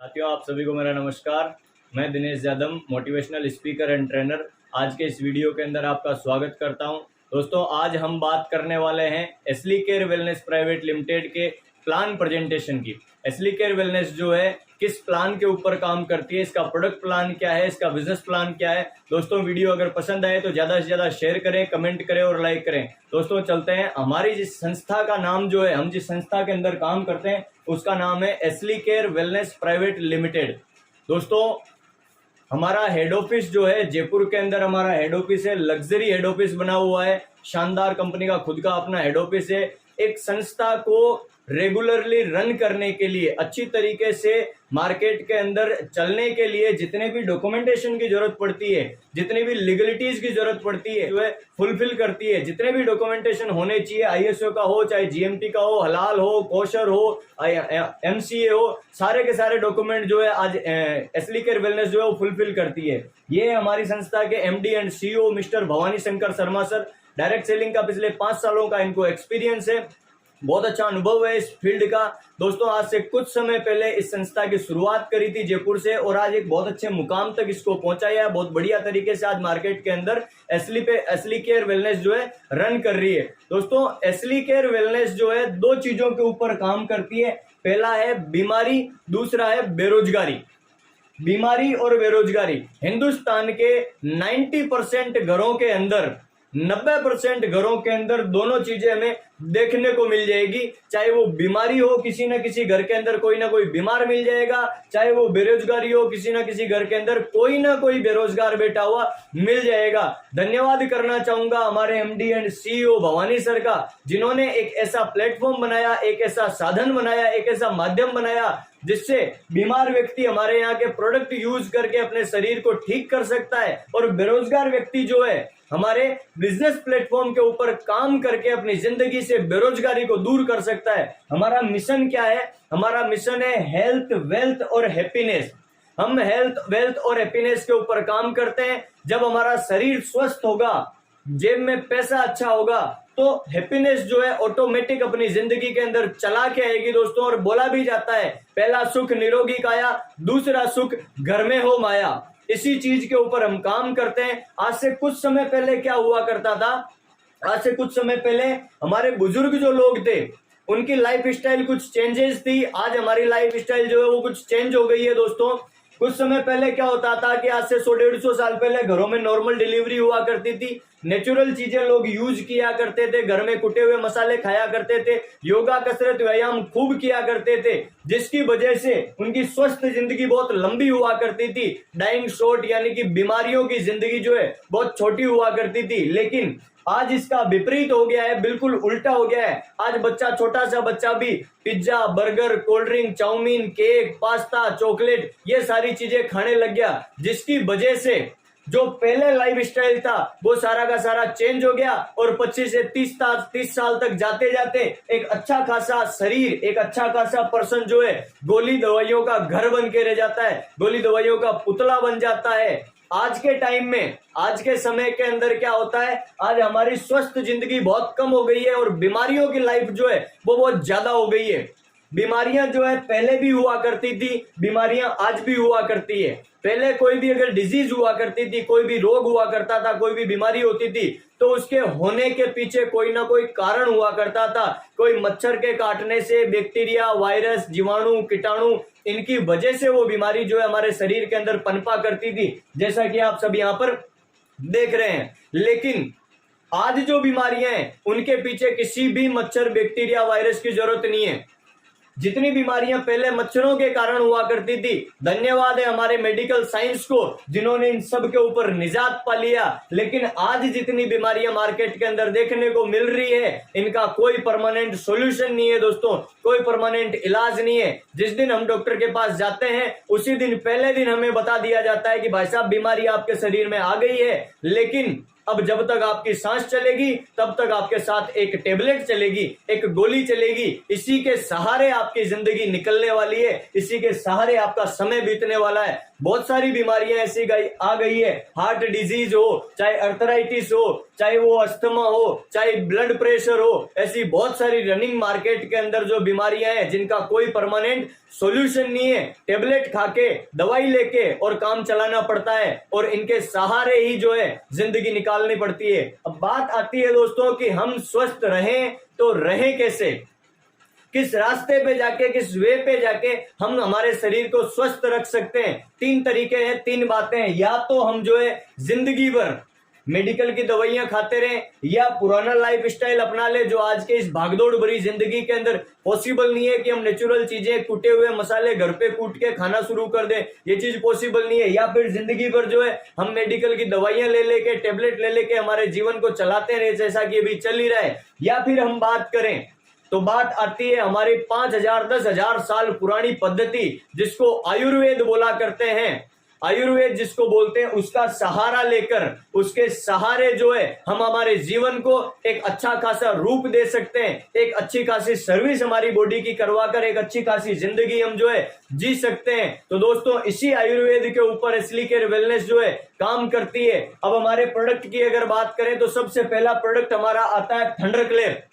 साथियों, आप सभी को मेरा नमस्कार। मैं Dinesh Yadav, motivational speaker and trainer. आज के इस वीडियो के अंदर आपका स्वागत करता हूं। दोस्तों, आज हम बात करने वाले हैं एस्ली केयर वेलनेस प्राइवेट लिमिटेड के प्लान प्रेजेंटेशन की। एस्ली केयर वेलनेस जो है किस प्लान के ऊपर काम करती है, इसका प्रोडक्ट प्लान क्या है, इसका बिजनेस प्लान क्या है। दोस्तों, वीडियो अगर पसंद आए तो ज़्यादा से ज़्यादा शेयर करें, कमेंट करें और लाइक करें। दोस्तों, चलते हैं। हमारी जिस संस्था का नाम जो है, हम जिस संस्था के अंदर काम करते हैं उसका नाम है एस्ली केयर वेलनेस प्राइवेट लिमिटेड। दोस्तों, हमारा हेड ऑफिस जो है जयपुर के अंदर हमारा हेड ऑफिस है। लग्जरी हेड ऑफिस बना हुआ है, शानदार कंपनी का खुद का अपना हेड ऑफिस है। एक संस्था को रेगुलरली रन करने के लिए, अच्छी तरीके से मार्केट के अंदर चलने के लिए जितने भी डॉक्यूमेंटेशन की जरूरत पड़ती है, जितनी भी लीगलिटीज की जरूरत पड़ती है, जो है फुलफिल करती है। जितने भी डॉक्यूमेंटेशन होने चाहिए, आईएसओ का हो, चाहे जीएमटी का हो, हलाल हो, कोशर हो, एमसीए हो, सारे के सारे डॉक्यूमेंट जो है आज एस्ली केयर वेलनेस जो है वो फुलफिल करती है। ये हमारी संस्था के MD and CEO mister Bhavani Shankar Sharma sir. Direct selling का पिछले 5 सालों का इनको एक्सपीरियंस है, बहुत अच्छा अनुभव है इस फील्ड का। दोस्तों, आज से कुछ समय पहले इस संस्था की शुरुआत करी थी जयपुर से और आज एक बहुत अच्छे मुकाम तक इसको पहुंचाया है। बहुत बढ़िया तरीके से आज मार्केट के अंदर एस्ली केयर वेलनेस जो है रन कर रही है। दोस्तों, एस्ली केयर वेलनेस जो है 2 चीजों के ऊपर काम करती है। पहला है बीमारी, दूसरा है बेरोजगारी। बीमारी और बेरोजगारी हिंदुस्तान के 90% घरों के अंदर, 90% घरों के अंदर दोनों चीजें हमें देखने को मिल जाएगी। चाहे वो बीमारी हो, किसी ना किसी घर के अंदर कोई ना कोई बीमार मिल जाएगा, चाहे वो बेरोजगारी हो, किसी ना किसी घर के अंदर कोई ना कोई बेरोजगार बैठा हुआ मिल जाएगा। धन्यवाद करना चाहूंगा हमारे MD and CEO Bhavani sir का, जिन्होंने एक ऐसा प्लेटफॉर्म बनाया, एक ऐसा साधन बनाया, एक ऐसा माध्यम बनाया जिससे बीमार व्यक्ति हमारे यहाँ के प्रोडक्ट यूज करके अपने शरीर को ठीक कर सकता है और बेरोजगार व्यक्ति जो है हमारे बिजनेस प्लेटफॉर्म के ऊपर काम करके अपनी जिंदगी से बेरोजगारी को दूर कर सकता है। हमारा मिशन क्या है? हमारा मिशन है हेल्थ, वेल्थ और हैप्पीनेस। हम हेल्थ, वेल्थ और हैप्पीनेस के ऊपर काम करते हैं। जब हमारा शरीर स्वस्थ होगा, जेब में पैसा अच्छा होगा, तो हैप्पीनेस जो है ऑटोमेटिक अपनी जिंदगी के अंदर चला के आएगी दोस्तों। और बोला भी जाता है, पहला सुख निरोगी काया, दूसरा सुख घर में हो माया। इसी चीज के ऊपर हम काम करते हैं। आज से कुछ समय पहले क्या हुआ करता था? आज से कुछ समय पहले हमारे बुजुर्ग जो लोग थे उनकी लाइफ स्टाइल कुछ चेंजेस थी। आज हमारी लाइफ स्टाइल जो है वो कुछ चेंज हो गई है दोस्तों। कुछ समय पहले क्या होता था कि आज से 100-150 साल पहले घरों में नॉर्मल डिलीवरी हुआ करती थी। नेचुरल चीजें लोग यूज किया करते थे, घर में कुटे हुए मसाले खाया करते थे, योगा, कसरत, व्यायाम खूब किया करते थे, जिसकी वजह से उनकी स्वस्थ जिंदगी बहुत लंबी हुआ करती थी। डाइंग शॉर्ट यानी कि बीमारियों की जिंदगी जो है बहुत छोटी हुआ करती थी। लेकिन आज इसका विपरीत हो गया है, बिल्कुल उल्टा हो गया है। आज बच्चा, छोटा सा बच्चा भी pizza, burger, cold drink, chow mein, cake, pasta, chocolate, ये सारी चीजें खाने लग गया, जिसकी वजह से जो पहले लाइफ स्टाइल था वो सारा का सारा चेंज हो गया। और 25 से 30 साल तक जाते जाते एक अच्छा खासा शरीर, एक अच्छा खासा पर्सन जो है गोली दवाइयों का घर बन के रह जाता है, गोली दवाइयों का पुतला बन जाता है। आज के टाइम में, आज के समय के अंदर क्या होता है, आज हमारी स्वस्थ जिंदगी बहुत कम हो गई है और बीमारियों की लाइफ जो है वो बहुत ज्यादा हो गई है। बीमारियां जो है पहले भी हुआ करती थी, बीमारियां आज भी हुआ करती है। पहले कोई भी अगर डिजीज हुआ करती थी, कोई भी रोग हुआ करता था, कोई भी बीमारी होती थी, तो उसके होने के पीछे कोई ना कोई कारण हुआ करता था। कोई मच्छर के काटने से, बैक्टीरिया, वायरस, जीवाणु, कीटाणु, इनकी वजह से वो बीमारी जो है हमारे शरीर के अंदर पनपा करती थी, जैसा कि आप सब यहाँ पर देख रहे हैं। लेकिन आज जो बीमारियां हैं उनके पीछे किसी भी मच्छर, बैक्टीरिया, वायरस की जरूरत नहीं है। जितनी बीमारियां पहले मच्छरों के कारण हुआ करती थी, धन्यवाद है हमारे मेडिकल साइंस को, जिन्होंने इन सब के ऊपर निजात पा लिया। लेकिन आज जितनी बीमारियां मार्केट के अंदर देखने को मिल रही है, इनका कोई परमानेंट सॉल्यूशन नहीं है दोस्तों, कोई परमानेंट इलाज नहीं है। जिस दिन हम डॉक्टर के पास जाते हैं उसी दिन, पहले दिन हमें बता दिया जाता है कि भाई साहब बीमारी आपके शरीर में आ गई है, लेकिन अब जब तक आपकी सांस चलेगी तब तक आपके साथ एक टेबलेट चलेगी, एक गोली चलेगी। इसी के सहारे आपकी जिंदगी निकलने वाली है, इसी के सहारे आपका समय बीतने वाला है। बहुत सारी बीमारियां ऐसी आ गई है, हार्ट डिजीज हो, चाहे अर्थराइटिस हो, चाहे वो अस्थमा हो, चाहे ब्लड प्रेशर हो, ऐसी बहुत सारी रनिंग मार्केट के अंदर जो बीमारियां हैं जिनका कोई परमानेंट सॉल्यूशन नहीं है। टेबलेट खाके, दवाई लेके और काम चलाना पड़ता है और इनके सहारे ही जो है जिंदगी निकालनी पड़ती है। अब बात आती है दोस्तों कि हम स्वस्थ रहें तो रहें कैसे, किस रास्ते पे जाके, किस वे पे जाके हम हमारे शरीर को स्वस्थ रख सकते हैं। 3 तरीके हैं, 3 बातें हैं। या तो हम जो है जिंदगी भर मेडिकल की दवाइयां खाते रहें, या पुराना लाइफ स्टाइल अपना ले जो आज के इस भागदौड़ भरी जिंदगी के अंदर पॉसिबल नहीं है कि हम नेचुरल चीजें, कुटे हुए मसाले घर पे कूट के खाना शुरू कर दें, ये चीज पॉसिबल नहीं है। या फिर जिंदगी भर जो है हम मेडिकल की दवाइयां ले लेके, टेबलेट ले लेके हमारे जीवन को चलाते रहे जैसा कि अभी चल ही रहा है। या फिर हम बात करें तो बात आती है हमारी 5000 10,000 साल पुरानी पद्धति जिसको आयुर्वेद बोला करते हैं, आयुर्वेद जिसको बोलते हैं, उसका सहारा लेकर, उसके सहारे जो है हम हमारे जीवन को एक अच्छा खासा रूप दे सकते हैं, एक अच्छी खासी सर्विस हमारी बॉडी की करवाकर एक अच्छी खासी जिंदगी हम जो है जी सकते हैं। तो दोस्तों इसी आयुर्वेद के ऊपर एस्ली केयर वेलनेस जो है काम करती है। अब हमारे प्रोडक्ट की अगर बात करें तो सबसे पहला प्रोडक्ट हमारा आता है थंडरक्लेयर।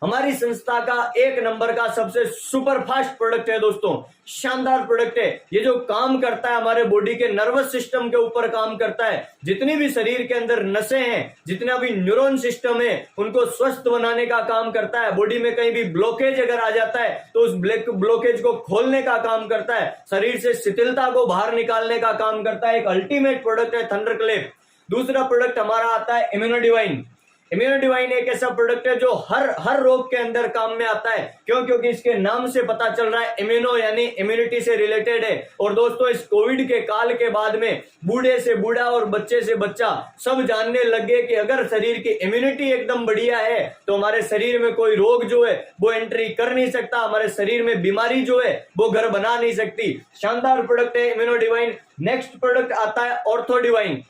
हमारी संस्था का 1 नंबर का सबसे सुपर फास्ट प्रोडक्ट है दोस्तों, शानदार प्रोडक्ट है। ये जो काम करता है हमारे बॉडी के नर्वस सिस्टम के ऊपर काम करता है। जितनी भी शरीर के अंदर नसें हैं, जितना भी न्यूरॉन सिस्टम है, उनको स्वस्थ बनाने का काम करता है। बॉडी में कहीं भी ब्लॉकेज अगर आ जाता है तो उस ब्लॉकेज को खोलने का काम करता है, शरीर से शिथिलता को बाहर निकालने का काम करता है। एक अल्टीमेट प्रोडक्ट है थंडरक्लेयर। दूसरा प्रोडक्ट हमारा आता है इम्यूनो डिवाइन। इम्यूनो डिवाइन एक ऐसा प्रोडक्ट है जो हर रोग के अंदर काम में आता है। क्यों? क्योंकि इसके नाम से पता चल रहा है इम्यूनो यानी इम्यूनिटी से रिलेटेड है। और दोस्तों इस कोविड के काल के बाद में बूढ़े से बूढ़ा और बच्चे से बच्चा सब जानने लगे कि अगर शरीर की इम्यूनिटी एकदम बढ़िया है तो हमारे शरीर में कोई रोग जो है वो एंट्री कर नहीं सकता, हमारे शरीर में बीमारी जो है वो घर बना नहीं सकती। शानदार प्रोडक्ट है इम्यूनो डिवाइन। नेक्स्ट प्रोडक्ट आता है ऑर्थो डिवाइन।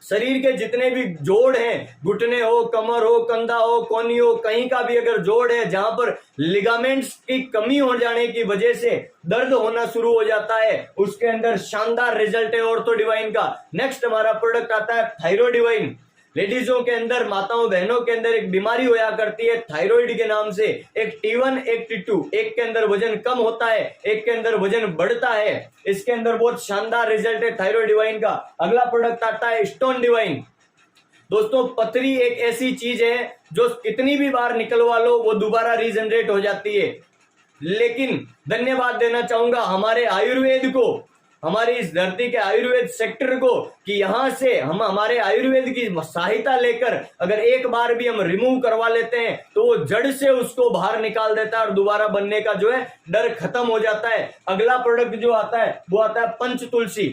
शरीर के जितने भी जोड़ हैं, घुटने हो, कमर हो, कंधा हो, कोहनी हो, कहीं का भी अगर जोड़ है जहां पर लिगामेंट्स की कमी हो जाने की वजह से दर्द होना शुरू हो जाता है, उसके अंदर शानदार रिजल्ट है ऑर्थो डिवाइन का। नेक्स्ट हमारा प्रोडक्ट आता है थायरो डिवाइन। लेडीजों के अंदर, माताओं बहनों के अंदर एक बीमारी होया करती है थायराइड के नाम से। एक T1 एक T2, एक के अंदर वजन कम होता है, एक के अंदर वजन बढ़ता है। इसके अंदर बहुत शानदार रिजल्ट है थायराइड डिवाइन का। अगला प्रोडक्ट आता है स्टोन डिवाइन। दोस्तों पथरी एक ऐसी चीज है जो कितनी भी बार निकलवा लो वो दोबारा रीजनरेट हो जाती है। लेकिन धन्यवाद देना चाहूंगा हमारे आयुर्वेद को, हमारी इस धरती के आयुर्वेद सेक्टर को, कि यहां से हम हमारे आयुर्वेद की सहायता लेकर अगर एक बार भी हम रिमूव करवा लेते हैं तो वो जड़ से उसको बाहर निकाल देता है और दोबारा बनने का जो है डर खत्म हो जाता है। अगला प्रोडक्ट जो आता है वो आता है पंच तुलसी।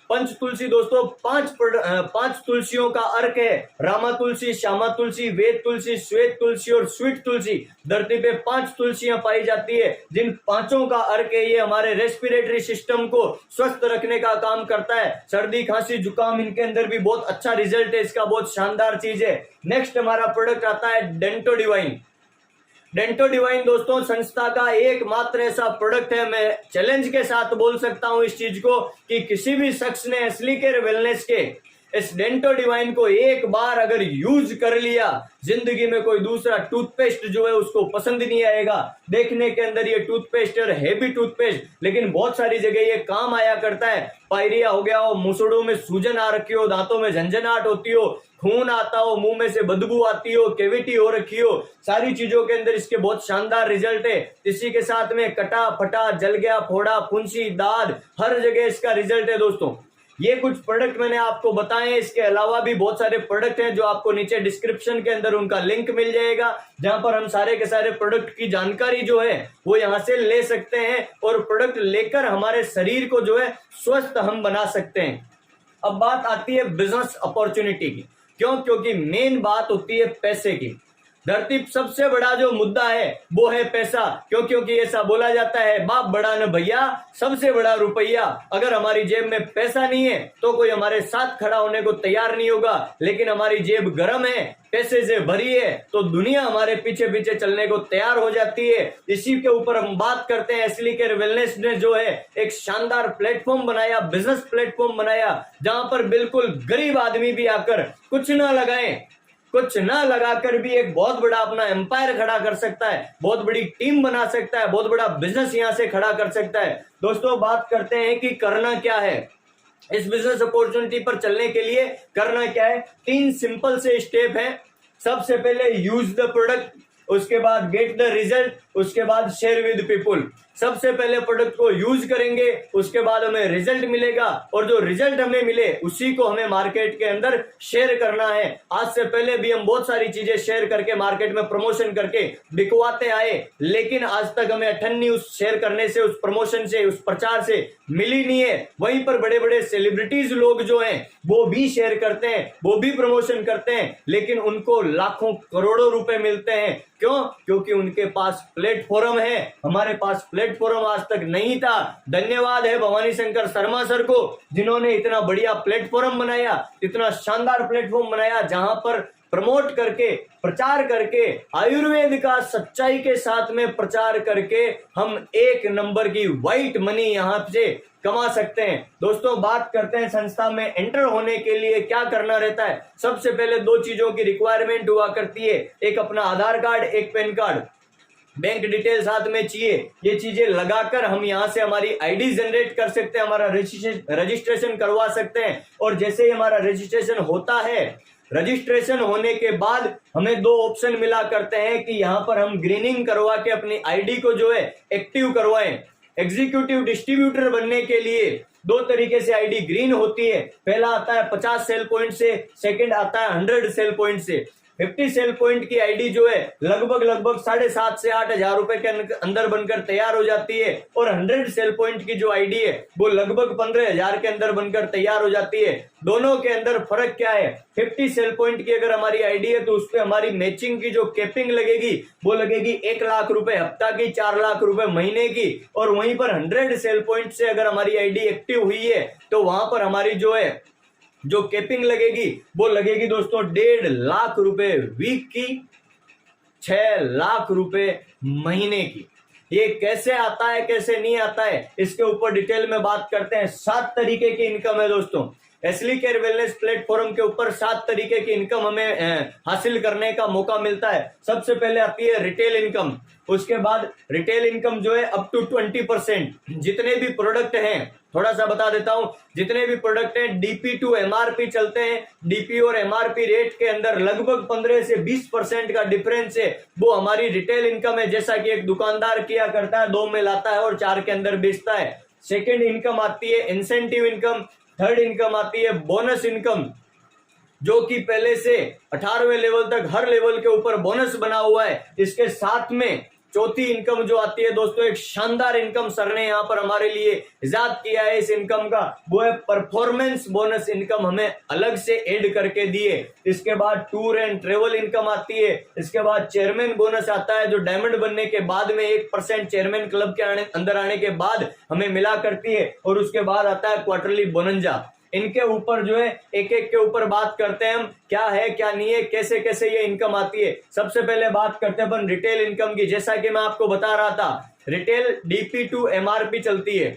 पंच तुलसी दोस्तों 5 तुलसियों का अर्क है। रामा तुलसी, श्यामा तुलसी, वेद तुलसी, श्वेत तुलसी और स्वीट तुलसी। धरती पे 5 तुलसियां पाई जाती है जिन 5 का अर्क है ये हमारे रेस्पिरेटरी सिस्टम को स्वस्थ रखने का काम करता है। सर्दी खांसी जुकाम इनके अंदर भी बहुत अच्छा रिजल्ट है इसका, बहुत शानदार चीज है। नेक्स्ट हमारा प्रोडक्ट आता है डेंटो डिवाइन। डेंटो डिवाइन दोस्तों संस्था का एकमात्र ऐसा प्रोडक्ट है, मैं चैलेंज के साथ बोल सकता हूं इस चीज को, कि किसी भी शख्स ने एस्ली केयर वेलनेस के इस डेंटो डिवाइन को एक बार अगर यूज कर लिया, जिंदगी में कोई दूसरा टूथपेस्ट जो है उसको पसंद नहीं आएगा। देखने के अंदर ये टूथपेस्ट और हैवी टूथपेस्ट, लेकिन बहुत सारी जगह ये काम आया करता है। पायरिया हो गया हो, मुसड़ों में सूजन आ रखी हो, दांतों में झंझनाहट होती हो, खून आता हो, मुंह में से बदबू आती हो, कैविटी हो रखी हो, सारी चीजों के अंदर इसके बहुत शानदार रिजल्ट है। इसी के साथ में कटा फटा, जल गया, फोड़ा, फुंसी, दाद, हर जगह इसका रिजल्ट है दोस्तों। ये कुछ प्रोडक्ट मैंने आपको बताए हैं, इसके अलावा भी बहुत सारे प्रोडक्ट हैं जो आपको नीचे डिस्क्रिप्शन के अंदर उनका लिंक मिल जाएगा, जहां पर हम सारे के सारे प्रोडक्ट की जानकारी जो है वो यहां से ले सकते हैं और प्रोडक्ट लेकर हमारे शरीर को जो है स्वस्थ हम बना सकते हैं। अब बात आती है बिजनेस अपॉर्चुनिटी की। क्यों? क्योंकि मेन बात होती है पैसे की। धरती सबसे बड़ा जो मुद्दा है वो है पैसा, क्योंकि ऐसा बोला जाता है बाप बड़ा न भैया, सबसे बड़ा रुपया। अगर हमारी जेब में पैसा नहीं है तो कोई हमारे साथ खड़ा होने को तैयार नहीं होगा, लेकिन हमारी जेब गर्म है, पैसे से भरी है, तो दुनिया हमारे पीछे पीछे चलने को तैयार हो जाती है। इसी के ऊपर हम बात करते हैं। एस्ली केयर वेलनेस ने जो है एक शानदार प्लेटफॉर्म बनाया, बिजनेस प्लेटफॉर्म बनाया, जहां पर बिल्कुल गरीब आदमी भी आकर कुछ ना लगाकर भी एक बहुत बड़ा अपना एम्पायर खड़ा कर सकता है, बहुत बड़ी टीम बना सकता है, बहुत बड़ा बिजनेस यहां से खड़ा कर सकता है। दोस्तों, बात करते हैं कि करना क्या है। इस बिजनेस अपॉर्चुनिटी पर चलने के लिए करना क्या है, 3 सिंपल से स्टेप हैं। सबसे पहले यूज द प्रोडक्ट, उसके बाद गेट द रिजल्ट, उसके बाद शेयर विद पीपुल। सबसे पहले प्रोडक्ट को यूज करेंगे, उसके बाद हमें रिजल्ट मिलेगा, और जो रिजल्ट हमें मिले उसी को हमें मार्केट के अंदर शेयर करना है। आज से पहले भी हम बहुत सारी चीजें शेयर करके मार्केट में प्रमोशन करके बिकवाते आए, लेकिन आज तक हमें अठन्नी उस शेयर करने से, उस प्रमोशन से, उस प्रचार से मिली नहीं है। वहीं पर बड़े बड़े सेलिब्रिटीज लोग जो हैं वो भी शेयर करते हैं, वो भी प्रमोशन करते हैं, लेकिन उनको लाखों करोड़ों रुपए मिलते हैं। क्यों? क्योंकि उनके पास प्लेटफॉर्म है, हमारे पास प्लेटफॉर्म आज तक नहीं था। धन्यवाद है भवानी शंकर शर्मा सर को, जिन्होंने इतना बढ़िया प्लेटफॉर्म बनाया, इतना शानदार प्लेटफॉर्म बनाया, जहां पर प्रमोट करके, प्रचार करके, आयुर्वेद का सच्चाई के साथ में प्रचार करके हम 1 नंबर की व्हाइट मनी यहां से कमा सकते हैं। दोस्तों, बात करते हैं संस्था में एंटर होने के लिए क्या करना रहता है। सबसे पहले 2 चीजों की रिक्वायरमेंट हुआ करती है, एक अपना आधार कार्ड, एक पैन कार्ड, बैंक डिटेल साथ में चाहिए। ये चीजें लगाकर हम यहाँ से हमारी आईडी जनरेट कर सकते हैं, हमारा रजिस्ट्रेशन करवा सकते हैं। और जैसे ही हमारा रजिस्ट्रेशन होता है, रजिस्ट्रेशन होने के बाद हमें 2 ऑप्शन मिला करते हैं कि यहाँ पर हम ग्रीनिंग करवा के अपनी आईडी को जो है एक्टिव करवाएं। एग्जीक्यूटिव डिस्ट्रीब्यूटर बनने के लिए 2 तरीके से आईडी ग्रीन होती है। पहला आता है 50 सेल पॉइंट से, सेकंड आता है 100 सेल पॉइंट से। 50 सेल पॉइंट की आईडी जो है लगभग 7,500 से 8,000 रुपए के अंदर बनकर तैयार हो जाती है, और 100 सेल पॉइंट की जो आईडी है वो लगभग 15,000 के अंदर बनकर तैयार हो जाती है। दोनों के अंदर फर्क क्या है? 50 सेल पॉइंट की अगर हमारी आईडी है तो उस पर हमारी मैचिंग की जो कैपिंग लगेगी वो लगेगी 1 लाख रुपए हफ्ता की, 4 लाख रुपए महीने की। और वहीं पर 100 सेल पॉइंट से अगर हमारी आईडी एक्टिव हुई है तो वहां पर हमारी जो कैपिंग लगेगी वो लगेगी दोस्तों 1.5 लाख रुपए वीक की, 6 लाख रुपए महीने की। ये कैसे आता है, कैसे नहीं आता है, इसके ऊपर डिटेल में बात करते हैं। 7 तरीके की इनकम है दोस्तों। एस्ली केयर वेलनेस प्लेटफॉर्म के ऊपर 7 तरीके की इनकम हमें हासिल करने का मौका मिलता है। सबसे पहले आती है रिटेल इनकम। उसके बाद रिटेल इनकम जो है अप टू 20%। जितने भी प्रोडक्ट हैं, थोड़ा सा बता देता हूं, जितने भी प्रोडक्ट हैं डीपी टू एमआरपी चलते हैं। डीपी और एमआरपी रेट के अंदर लगभग 15 से 20% का डिफरेंस है, वो हमारी रिटेल इनकम है। जैसा कि एक दुकानदार किया करता है, 2 में लाता है और 4 के अंदर बेचता है। सेकेंड इनकम आती है इंसेंटिव इनकम। थर्ड इनकम आती है बोनस इनकम, जो कि पहले से 18वें लेवल तक हर लेवल के ऊपर बोनस बना हुआ है। इसके साथ में चौथी इनकम जो आती है दोस्तों, एक शानदार इनकम सर ने यहाँ पर हमारे लिए इजाद किया है इस इनकम का, वो है परफॉर्मेंस बोनस इनकम, हमें अलग से ऐड करके दिए। इसके बाद टूर एंड ट्रेवल इनकम आती है। इसके बाद चेयरमैन बोनस आता है, जो डायमंड बनने के बाद में 1% चेयरमैन क्लब के अंदर आने के बाद हमें मिला करती है। और उसके बाद आता है क्वार्टरली बोनंजा। इनके ऊपर जो है एक एक के ऊपर बात करते हैं हम, क्या है क्या नहीं है, कैसे कैसे ये इनकम आती है। सबसे पहले बात करते हैं अपन रिटेल इनकम की। जैसा कि मैं आपको बता रहा था, रिटेल डीपी टू एमआरपी चलती है।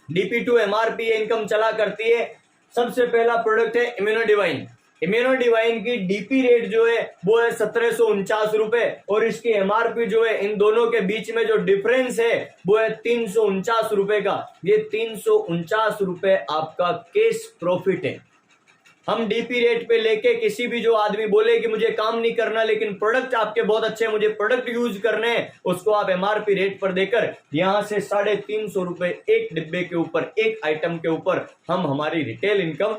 डीपी टू एमआरपी ये इनकम चला करती है। सबसे पहला प्रोडक्ट है इम्यूनो डिवाइन। इम्यूनो डिवाइन की डीपी रेट जो है वो है 1749 रुपए, और इसकी एमआरपी जो है, इन दोनों के बीच में जो डिफरेंस है वो है 349 रुपए का। ये 349 रुपए आपका कैश प्रॉफिट है। हम डीपी रेट पे लेके किसी भी जो आदमी बोले कि मुझे काम नहीं करना लेकिन प्रोडक्ट आपके बहुत अच्छे हैं, मुझे प्रोडक्ट यूज करने हैं, उसको आप एमआरपी रेट पर देकर यहां से 350 रुपए एक डिब्बे के ऊपर, एक आइटम के ऊपर हम हमारी रिटेल इनकम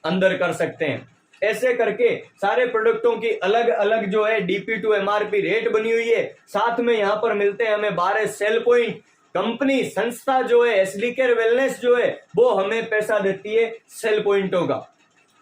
अंदर कर सकते हैं। ऐसे करके सारे प्रोडक्टों की अलग अलग जो है डीपी टू एमआरपी रेट बनी हुई है। साथ में यहाँ पर मिलते हैं हमें 12 सेल पॉइंट। कंपनी संस्था जो है एस्ली केयर वेलनेस जो है वो हमें पैसा देती है सेल पॉइंटों का।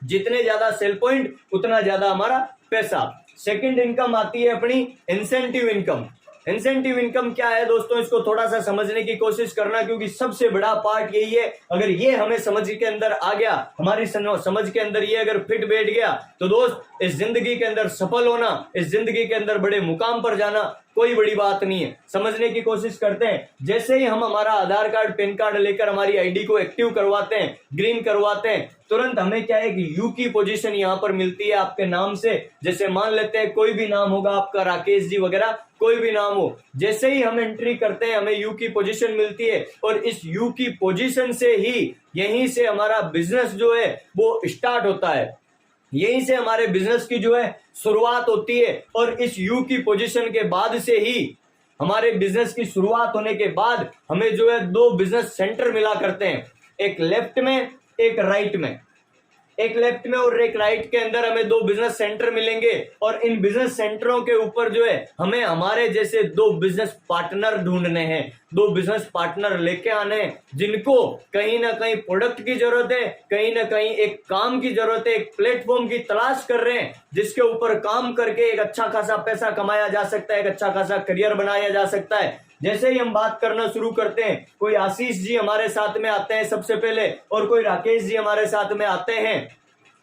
जितने ज्यादा सेल पॉइंट उतना ज्यादा हमारा पैसा। सेकंड इनकम आती है अपनी इंसेंटिव इनकम। इंसेंटिव इनकम क्या है दोस्तों, इसको थोड़ा सा समझने की कोशिश करना, क्योंकि सबसे बड़ा पार्ट यही है। अगर ये हमें समझ के अंदर आ गया, हमारी समझ के अंदर ये अगर फिट बैठ गया, तो दोस्त इस जिंदगी के अंदर सफल होना, इस जिंदगी के अंदर बड़े मुकाम पर जाना कोई बड़ी बात नहीं है। समझने की कोशिश करते हैं। जैसे ही हम हमारा आधार कार्ड पैन कार्ड लेकर हमारी आईडी को एक्टिव करवाते हैं, ग्रीन करवाते हैं, तुरंत हमें क्या है कि यू की पोजीशन यहाँ पर मिलती है आपके नाम से। जैसे मान लेते हैं कोई भी नाम होगा आपका, राकेश जी वगैरह कोई भी नाम हो, जैसे ही हम एंट्री करते हैं हमें यू की पोजीशन मिलती है, और इस यू की पोजीशन से ही यहीं से हमारा बिजनेस जो है वो स्टार्ट होता है, यहीं से हमारे बिजनेस की जो है शुरुआत होती है। और इस यू की पोजीशन के बाद से ही हमारे बिजनेस की शुरुआत होने के बाद हमें जो है दो बिजनेस सेंटर मिला करते हैं, एक लेफ्ट में एक राइट में। एक लेफ्ट में और एक राइट के अंदर हमें दो बिजनेस सेंटर मिलेंगे, और इन बिजनेस सेंटरों के ऊपर जो है हमें हमारे जैसे दो बिजनेस पार्टनर ढूंढने हैं, दो बिजनेस पार्टनर लेके आने हैं, जिनको कहीं ना कहीं प्रोडक्ट की जरूरत है, कहीं ना कहीं एक काम की जरूरत है, एक प्लेटफॉर्म की तलाश कर रहे हैं जिसके ऊपर काम करके एक अच्छा खासा पैसा कमाया जा सकता है, एक अच्छा खासा करियर बनाया जा सकता है। जैसे ही हम बात करना शुरू करते हैं, कोई आशीष जी हमारे साथ में आते हैं सबसे पहले, और कोई राकेश जी हमारे साथ में आते हैं।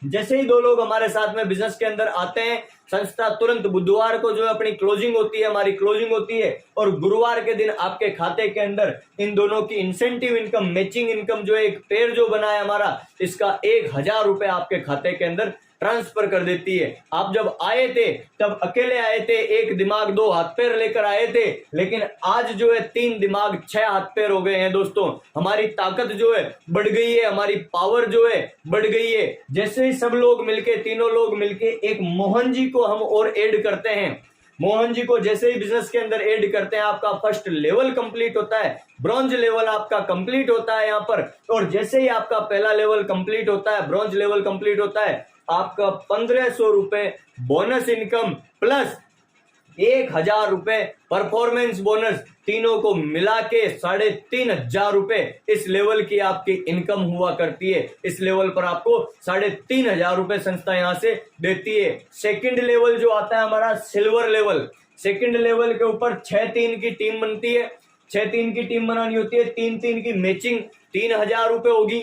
जैसे ही दो लोग हमारे साथ में बिजनेस के अंदर आते हैं, संस्था तुरंत बुधवार को जो है अपनी क्लोजिंग होती है, हमारी क्लोजिंग होती है, और गुरुवार के दिन आपके खाते के अंदर इन दोनों की इंसेंटिव इनकम, मैचिंग इनकम जो है एक पेयर जो बना है हमारा, इसका 1000 रुपए आपके खाते के अंदर ट्रांसफर कर देती है। आप जब आए थे तब अकेले आए थे, एक दिमाग दो हाथ पैर लेकर आए थे, लेकिन आज जो है 3 दिमाग 6 हाथ पैर हो गए हैं दोस्तों। हमारी ताकत जो है बढ़ गई है, हमारी पावर जो है बढ़ गई है। जैसे ही सब लोग मिलके, तीनों लोग मिलके एक मोहन जी को हम और ऐड करते हैं, मोहन जी को जैसे ही बिजनेस के अंदर ऐड करते हैं, आपका फर्स्ट लेवल कंप्लीट होता है, ब्रॉन्ज लेवल आपका कंप्लीट होता है यहाँ पर। और जैसे ही आपका पहला लेवल कंप्लीट होता है, ब्रॉन्ज लेवल कंप्लीट होता है, आपका 1500 रुपए बोनस इनकम प्लस 1000 रुपए परफॉर्मेंस बोनस, तीनों को मिला के 3500 रुपए इस लेवल की आपकी इनकम हुआ करती है। इस लेवल पर आपको 3500 रुपए संस्था यहां से देती है। सेकंड लेवल जो आता है हमारा सिल्वर लेवल, सेकंड लेवल के ऊपर 6-3 की टीम बनती है, 6-3 की टीम बनानी होती है, 3-3 की मैचिंग 3000 रुपए होगी।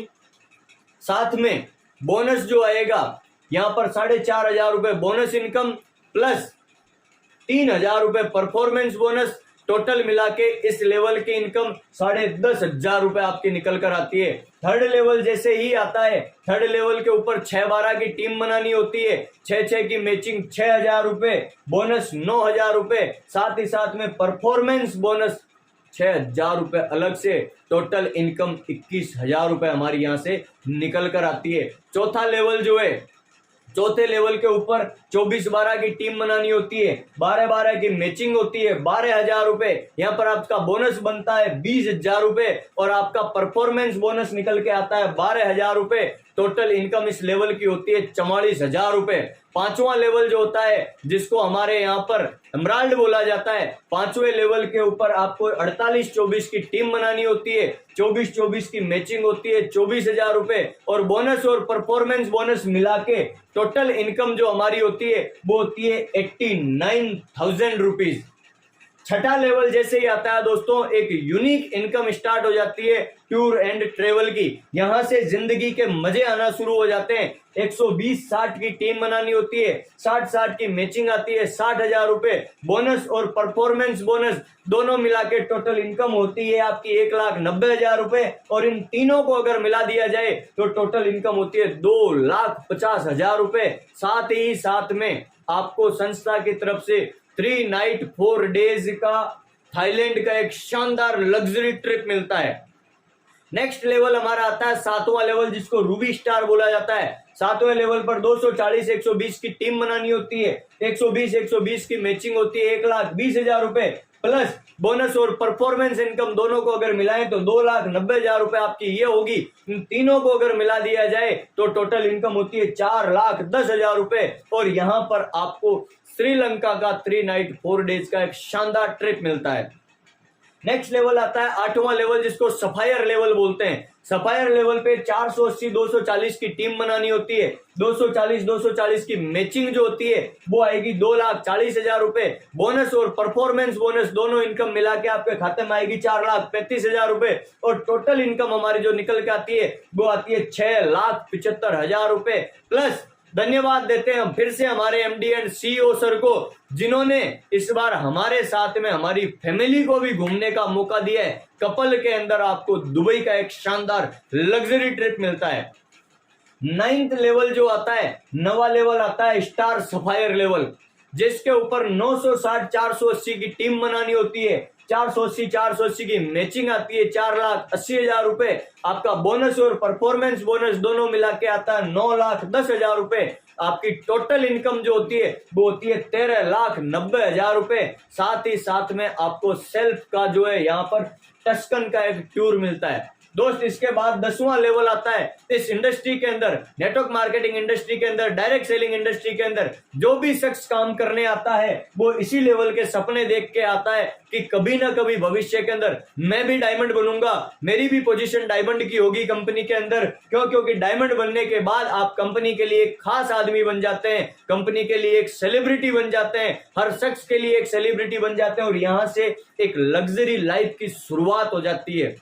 साथ में बोनस जो आएगा यहाँ पर 4500 रुपए बोनस इनकम प्लस 3000 रुपए परफॉर्मेंस बोनस, टोटल मिला के इस लेवल की इनकम 10,500 रुपए आपकी निकल कर आती है। थर्ड लेवल जैसे ही आता है, थर्ड लेवल के ऊपर 6-12 की टीम बनानी होती है, 6-6 की मैचिंग 6000 रुपए, बोनस 9000 रुपए, साथ ही साथ में परफॉर्मेंस बोनस 6000 रुपए अलग से, टोटल इनकम 21,000 रुपए हमारी यहाँ से निकल कर आती है। चौथा लेवल जो है, चौथे लेवल के ऊपर 24-12 की टीम बनानी होती है, 12-12 की मैचिंग होती है, 12,000 रुपए। यहाँ पर आपका बोनस बनता है 20,000 रुपए, और आपका परफॉर्मेंस बोनस निकल के आता है 12,000 रुपए। टोटल इनकम इस लेवल की होती है 44,000 रुपए। पांचवा लेवल जो होता है, जिसको हमारे यहाँ पर एमराल्ड बोला जाता है, पांचवें लेवल के ऊपर आपको 48-24 की टीम बनानी होती है, 24-24 की मैचिंग होती है, 24,000 रुपए, और बोनस और परफॉर्मेंस बोनस मिला के टोटल इनकम जो हमारी होती है वो होती है 89,000 रुपीज। छठा लेवल जैसे ही आता है दोस्तों, एक यूनिक इनकम स्टार्ट हो जाती है टूर एंड ट्रेवल की। यहां से जिंदगी के मजे आना शुरू हो जाते हैं। 120-60 की टीम बनानी होती है, 60-60 की मैचिंग आती है, 60,000 रुपए बोनस और परफॉर्मेंस बोनस दोनों मिला के टोटल इनकम होती है आपकी 1,90,000 रुपए। और इन तीनों को अगर मिला दिया जाए तो टोटल इनकम होती है 2,50,000 रुपए। साथ ही साथ में आपको संस्था की तरफ से 3 नाइट 4 डेज का थाईलैंड का एक शानदार लग्जरी ट्रिप मिलता है। नेक्स्ट लेवल हमारा आता है 7वां लेवल, जिसको रूबी स्टार बोला जाता है। 7वें लेवल पर 240-120 की टीम बनानी होती है, 120-120 की मैचिंग होती है, 1,20,000 रुपए प्लस बोनस और परफॉर्मेंस इनकम दोनों को अगर मिलाएं तो 2,90,000 रुपए आपकी ये होगी। इन तीनों को अगर मिला दिया जाए तो टोटल इनकम होती है 4,10,000 रुपए। और यहाँ पर आपको श्रीलंका का 3 नाइट 4 डेज का एक शानदार ट्रिप मिलता है। नेक्स्ट लेवल आता है 8वां लेवल, जिसको सफायर लेवल बोलते हैं। सफायर लेवल पे 480 240 की टीम बनानी होती है। 240 की मैचिंग जो होती है वो आएगी 2,40,000 रुपए। बोनस और परफॉर्मेंस बोनस दोनों इनकम मिला के आपके खाते में आएगी 4,35,000 रुपए। और टोटल इनकम हमारी जो निकल के आती है वो आती है 6,75,000 रुपए। प्लस धन्यवाद देते हैं हम फिर से हमारे एमडी एंड सीईओ सर को, जिन्होंने इस बार हमारे साथ में हमारी फैमिली को भी घूमने का मौका दिया है। कपल के अंदर आपको दुबई का एक शानदार लग्जरी ट्रिप मिलता है। 9th लेवल जो आता है, नवा लेवल आता है स्टार सफायर लेवल, जिसके ऊपर 960 480 की टीम बनानी होती है। 480 की मैचिंग आती है 4,80,000 रुपए। आपका बोनस और परफॉर्मेंस बोनस दोनों मिला के आता है 9,10,000 रुपए। आपकी टोटल इनकम जो होती है वो होती है 13,90,000 रुपए। साथ ही साथ में आपको सेल्फ का जो है यहाँ पर टस्कन का एक टूर मिलता है। दोस्त इसके बाद 10वां लेवल आता है। इस इंडस्ट्री के अंदर, नेटवर्क मार्केटिंग इंडस्ट्री के अंदर, डायरेक्ट सेलिंग इंडस्ट्री के अंदर जो भी शख्स काम करने आता है वो इसी लेवल के सपने देख के आता है कि कभी ना कभी भविष्य के अंदर मैं भी डायमंड बनूंगा, मेरी भी पोजीशन डायमंड की होगी कंपनी के अंदर। क्योंकि डायमंड बनने के बाद आप कंपनी के लिए एक खास आदमी बन जाते हैं, कंपनी के लिए एक सेलिब्रिटी बन जाते हैं, हर शख्स के लिए एक सेलिब्रिटी बन जाते हैं और यहां से एक लग्जरी लाइफ की शुरुआत हो जाती है।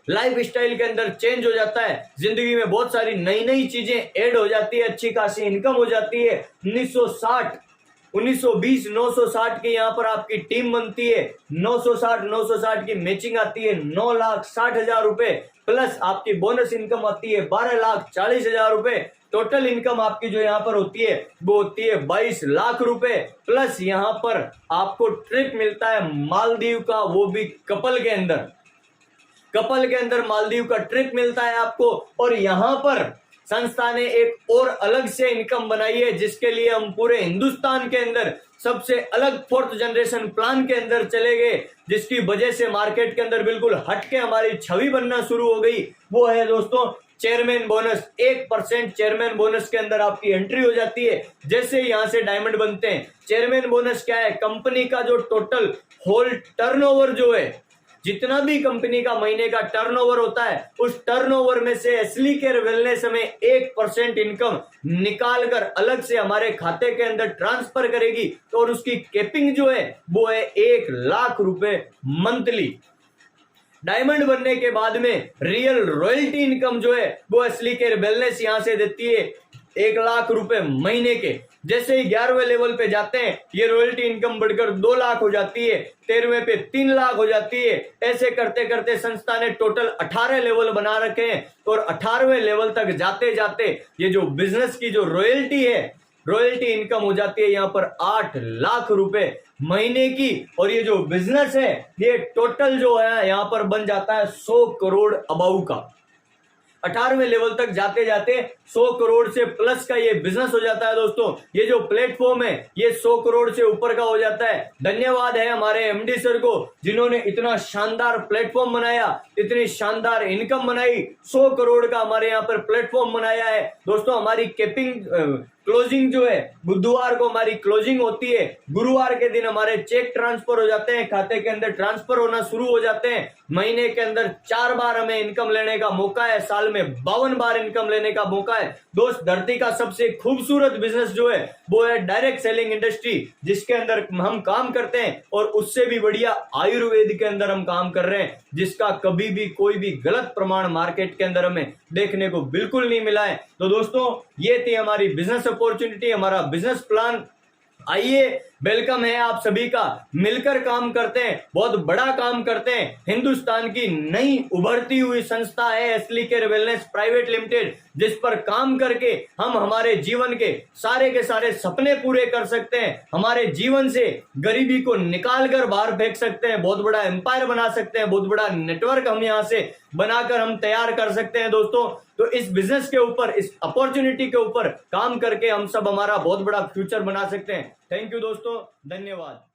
लाइफ स्टाइल के अंदर चेंज हो जाता है, जिंदगी में बहुत सारी नई नई चीजें ऐड हो जाती है, अच्छी खासी इनकम हो जाती है। 1920 960 की यहाँ पर आपकी टीम बनती है। 960 की मैचिंग आती है 9,60,000 रुपए। प्लस आपकी बोनस इनकम आती है 12,40,000 रुपए। टोटल इनकम आपकी जो यहाँ पर होती है वो होती है 22 लाख रुपए। प्लस यहाँ पर आपको ट्रिप मिलता है मालदीव का, वो भी कपल के अंदर मालदीव का ट्रिप मिलता है आपको। और यहाँ पर संस्था ने एक और अलग से इनकम बनाई है, जिसके लिए हम पूरे हिंदुस्तान के अंदर सबसे अलग 4th जनरेशन प्लान के अंदर चले गए, जिसकी वजह से मार्केट के अंदर बिल्कुल हटके हमारी छवि बनना शुरू हो गई। वो है दोस्तों चेयरमैन बोनस। 1% चेयरमैन बोनस के अंदर आपकी एंट्री हो जाती है जैसे यहां से डायमंड बनते हैं। चेयरमैन बोनस क्या है? कंपनी का जो टोटल होल टर्नओवर जो है, जितना भी कंपनी का महीने का टर्नओवर होता है, उस टर्नओवर में से एस्ली केयर वेलनेस हमें 1% इनकम निकाल कर अलग से हमारे खाते के अंदर ट्रांसफर करेगी। तो और उसकी कैपिंग जो है वो है 1 लाख रुपए मंथली। डायमंड बनने के बाद में रियल रॉयल्टी इनकम जो है वो एस्ली केयर वेलनेस यहां से देती है 1 लाख रुपए महीने के। जैसे ही 11वें लेवल पे जाते हैं ये रॉयल्टी इनकम बढ़कर 2 लाख हो जाती है, 13वें पे 3 लाख हो जाती है। ऐसे करते करते संस्था ने टोटल 18 लेवल बना रखे हैं और 18वें लेवल तक जाते जाते ये जो बिजनेस की जो रॉयल्टी है, रॉयल्टी इनकम हो जाती है यहाँ पर 8 लाख रुपए महीने की। और ये जो बिजनेस है ये टोटल जो है यहाँ पर बन जाता है 100 करोड़ अबाउ का। 18वें लेवल तक जाते जाते 100 करोड़ से प्लस का ये बिजनेस हो जाता है। दोस्तों ये जो प्लेटफॉर्म है ये 100 करोड़ से ऊपर का हो जाता है। धन्यवाद है हमारे एमडी सर को, जिन्होंने इतना शानदार प्लेटफॉर्म बनाया, इतनी शानदार इनकम बनाई। 100 करोड़ का हमारे यहाँ पर प्लेटफॉर्म बनाया है। दोस्तों हमारी कैपिंग क्लोजिंग जो है, बुधवार को हमारी क्लोजिंग होती है। गुरुवार के दिन हमारे चेक ट्रांसफर हो जाते हैं, खाते के अंदर ट्रांसफर होना शुरू हो जाते हैं। महीने के अंदर 4 बार हमें इनकम लेने का मौका है, साल में 52 बार इनकम लेने का मौका है। दोस्त धरती का सबसे खूबसूरत बिजनेस जो है वो है डायरेक्ट सेलिंग इंडस्ट्री, जिसके अंदर हम काम करते हैं और उससे भी बढ़िया आयुर्वेद के अंदर हम काम कर रहे हैं, जिसका कभी भी कोई भी गलत प्रमाण मार्केट के अंदर हमें देखने को बिल्कुल नहीं मिला है। तो दोस्तों ये थी हमारी बिजनेस अपॉर्चुनिटी, हमारा बिजनेस प्लान। आइए वेलकम है आप सभी का, मिलकर काम करते हैं, बहुत बड़ा काम करते हैं। हिंदुस्तान की नई उभरती हुई संस्था है एस्ली केयर वेलनेस प्राइवेट लिमिटेड, जिस पर काम करके हम हमारे जीवन के सारे सपने पूरे कर सकते हैं। हमारे जीवन से गरीबी को निकाल कर बाहर फेंक सकते हैं, बहुत बड़ा एम्पायर बना सकते हैं, बहुत बड़ा नेटवर्क हम यहाँ से बनाकर हम तैयार कर सकते हैं। दोस्तों तो इस बिजनेस के ऊपर, इस अपॉर्चुनिटी के ऊपर काम करके हम सब हमारा बहुत बड़ा फ्यूचर बना सकते हैं। थैंक यू दोस्तों, धन्यवाद।